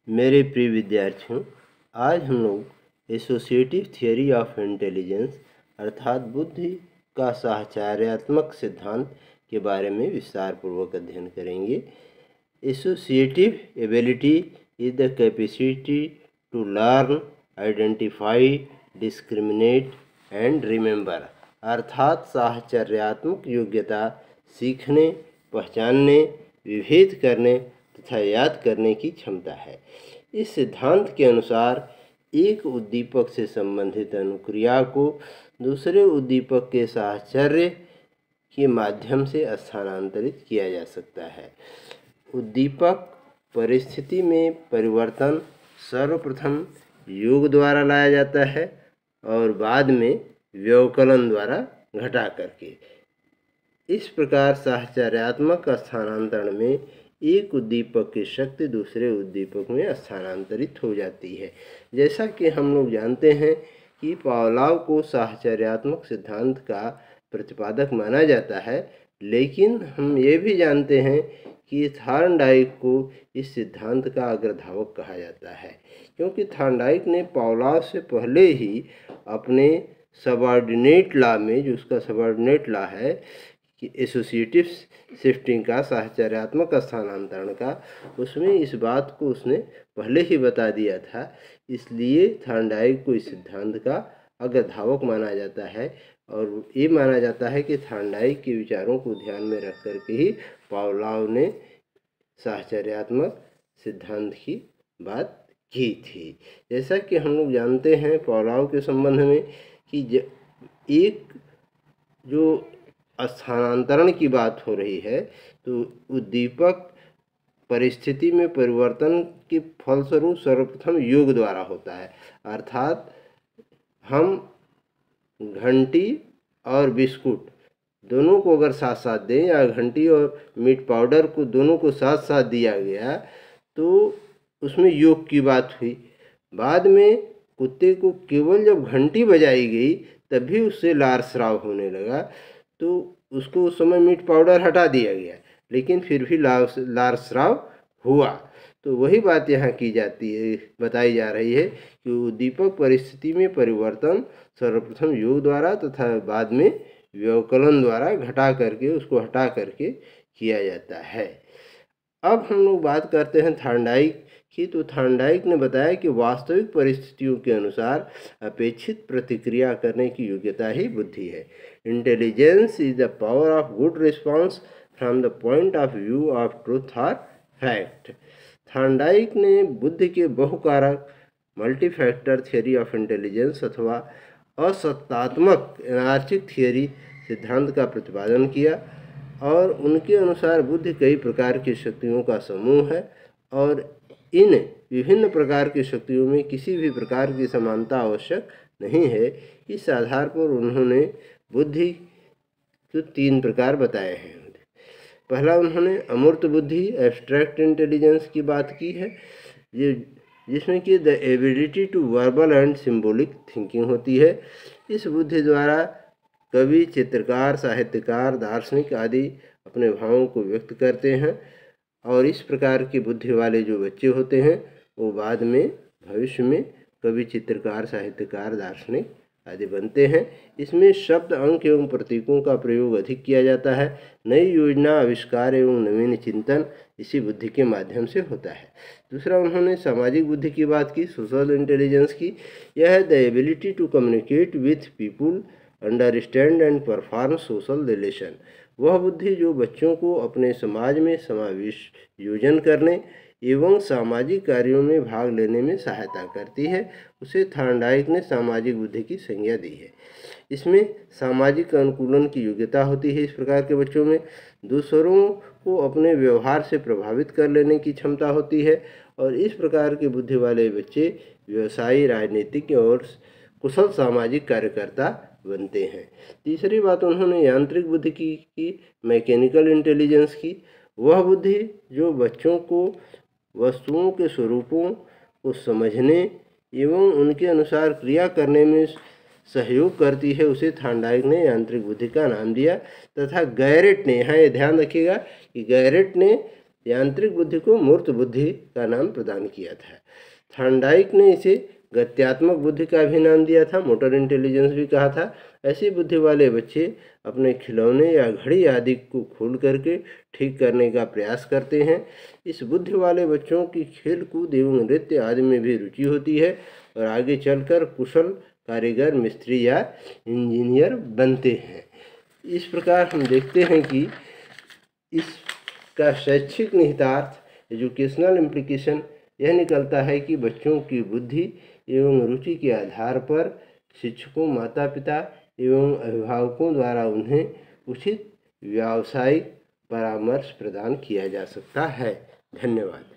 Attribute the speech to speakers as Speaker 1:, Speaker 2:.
Speaker 1: मेरे प्रिय विद्यार्थियों, आज हम लोग एसोसिएटिव थियरी ऑफ इंटेलिजेंस अर्थात बुद्धि का साहचर्यात्मक सिद्धांत के बारे में विस्तार पूर्वक अध्ययन करेंगे। Associative ability is the capacity to learn, identify, discriminate and remember अर्थात साहचर्यात्मक योग्यता सीखने, पहचानने, विभेद करने तथा याद करने की क्षमता है। इस सिद्धांत के अनुसार एक उद्दीपक से संबंधित अनुक्रिया को दूसरे उद्दीपक के साहचर्य के माध्यम से स्थानांतरित किया जा सकता है। उद्दीपक परिस्थिति में परिवर्तन सर्वप्रथम योग द्वारा लाया जाता है और बाद में व्यवकलन द्वारा घटा करके। इस प्रकार साहचर्यात्मक स्थानांतरण में एक उद्दीपक की शक्ति दूसरे उद्दीपक में स्थानांतरित हो जाती है। जैसा कि हम लोग जानते हैं कि पावलोव को साहचर्यात्मक सिद्धांत का प्रतिपादक माना जाता है, लेकिन हम ये भी जानते हैं कि थॉर्नडाइक को इस सिद्धांत का अग्रधावक कहा जाता है, क्योंकि थॉर्नडाइक ने पावलोव से पहले ही अपने सबऑर्डिनेट लॉ में, जो उसका सबऑर्डिनेट लॉ है कि एसोसिएटिव शिफ्टिंग का, साहचर्यात्मक स्थानांतरण का, उसमें इस बात को उसने पहले ही बता दिया था। इसलिए थॉर्नडाइक को इस सिद्धांत का अग्रधावक माना जाता है और ये माना जाता है कि थॉर्नडाइक के विचारों को ध्यान में रख करके ही पावलोव ने साहचर्यात्मक सिद्धांत की बात की थी। जैसा कि हम लोग जानते हैं पावलोव के संबंध में कि एक जो स्थानांतरण की बात हो रही है, तो उद्दीपक परिस्थिति में परिवर्तन के फलस्वरूप सर्वप्रथम योग द्वारा होता है। अर्थात हम घंटी और बिस्कुट दोनों को अगर साथ साथ दें, या घंटी और मीट पाउडर को दोनों को साथ साथ दिया गया, तो उसमें योग की बात हुई। बाद में कुत्ते को केवल जब घंटी बजाई गई तभी उससे लार स्राव होने लगा, तो उसको उस समय मीट पाउडर हटा दिया गया, लेकिन फिर भी लार स्राव हुआ। तो वही बात यहाँ की जाती है, बताई जा रही है कि उद्दीपक परिस्थिति में परिवर्तन सर्वप्रथम योग द्वारा तथा बाद में व्यवकलन द्वारा घटा करके, उसको हटा करके किया जाता है। अब हम लोग बात करते हैं थॉर्नडाइक की। तो थॉर्नडाइक ने बताया कि वास्तविक परिस्थितियों के अनुसार अपेक्षित प्रतिक्रिया करने की योग्यता ही बुद्धि है। Intelligence is the power of good response from the point of view of truth और फैक्ट। थॉर्नडाइक ने बुद्धि के बहुकारक मल्टीफैक्टर थियरी ऑफ इंटेलिजेंस अथवा असत्तात्मक एनार्चिक थियरी सिद्धांत का प्रतिपादन किया और उनके अनुसार बुद्धि कई प्रकार की शक्तियों का समूह है और इन विभिन्न प्रकार की शक्तियों में किसी भी प्रकार की समानता आवश्यक नहीं है। इस आधार पर उन्होंने बुद्धि के 3 प्रकार बताए हैं। पहला, उन्होंने अमूर्त बुद्धि, एब्स्ट्रैक्ट इंटेलिजेंस की बात की है, जिसमें कि the ability to verbal and symbolic thinking होती है। इस बुद्धि द्वारा कवि, चित्रकार, साहित्यकार, दार्शनिक आदि अपने भावों को व्यक्त करते हैं और इस प्रकार की बुद्धि वाले जो बच्चे होते हैं वो बाद में भविष्य में कवि, चित्रकार, साहित्यकार, दार्शनिक आदि बनते हैं। इसमें शब्द, अंक एवं प्रतीकों का प्रयोग अधिक किया जाता है। नई योजना, आविष्कार एवं नवीन चिंतन इसी बुद्धि के माध्यम से होता है। दूसरा, उन्होंने सामाजिक बुद्धि की बात की, सोशल इंटेलिजेंस की। यह है the ability to communicate with people, understand and perform social relation. वह बुद्धि जो बच्चों को अपने समाज में समायोजन करने एवं सामाजिक कार्यों में भाग लेने में सहायता करती है, उसे थॉर्नडाइक ने सामाजिक बुद्धि की संज्ञा दी है। इसमें सामाजिक अनुकूलन की योग्यता होती है। इस प्रकार के बच्चों में दूसरों को अपने व्यवहार से प्रभावित कर लेने की क्षमता होती है और इस प्रकार के बुद्धि वाले बच्चे व्यवसायी, राजनीतिक और कुशल सामाजिक कार्यकर्ता बनते हैं। तीसरी बात, उन्होंने यांत्रिक बुद्धि की मैकेनिकल इंटेलिजेंस की। वह बुद्धि जो बच्चों को वस्तुओं के स्वरूपों को समझने एवं उनके अनुसार क्रिया करने में सहयोग करती है, उसे थॉर्नडाइक ने यांत्रिक बुद्धि का नाम दिया। तथा गैरेट ने, यहाँ ये ध्यान रखिएगा कि गैरेट ने यांत्रिक बुद्धि को मूर्त बुद्धि का नाम प्रदान किया था। थॉर्नडाइक ने इसे गत्यात्मक बुद्धि का भी नाम दिया था, मोटर इंटेलिजेंस भी कहा था। ऐसी बुद्धि वाले बच्चे अपने खिलौने या घड़ी आदि को खोल करके ठीक करने का प्रयास करते हैं। इस बुद्धि वाले बच्चों की खेल कूद एवं नृत्य आदि में भी रुचि होती है और आगे चलकर कुशल कारीगर, मिस्त्री या इंजीनियर बनते हैं। इस प्रकार हम देखते हैं कि इसका शैक्षिक निहितार्थ, एजुकेशनल इम्प्लीकेशन यह निकलता है कि बच्चों की बुद्धि एवं रुचि के आधार पर शिक्षकों, माता पिता एवं अभिभावकों द्वारा उन्हें उचित व्यावसायिक परामर्श प्रदान किया जा सकता है। धन्यवाद।